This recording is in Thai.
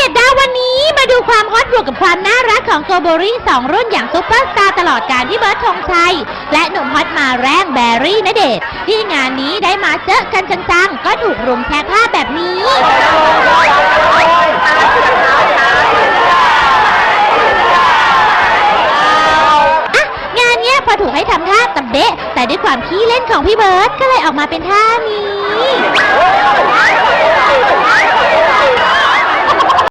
ดดาววันนี้มาดูความฮอตบวกกับความน่ารักของโกโบรี่2รุ่นอย่างซุปเปอร์สตาร์ตลอดการที่เบิร์ดธงชัยและหนุ่มฮอตมาแรงแบรี่ณเดชน์ที่งานนี้ได้มาเจอกันจังๆก็ถูกรุมแชร์ภาพแบบนี้งานเนี้ยพอถูกให้ทำท่าตะเบะแต่ด้วยความขี้เล่นของพี่เบิร์ดก็เลยออกมาเป็นท่านี้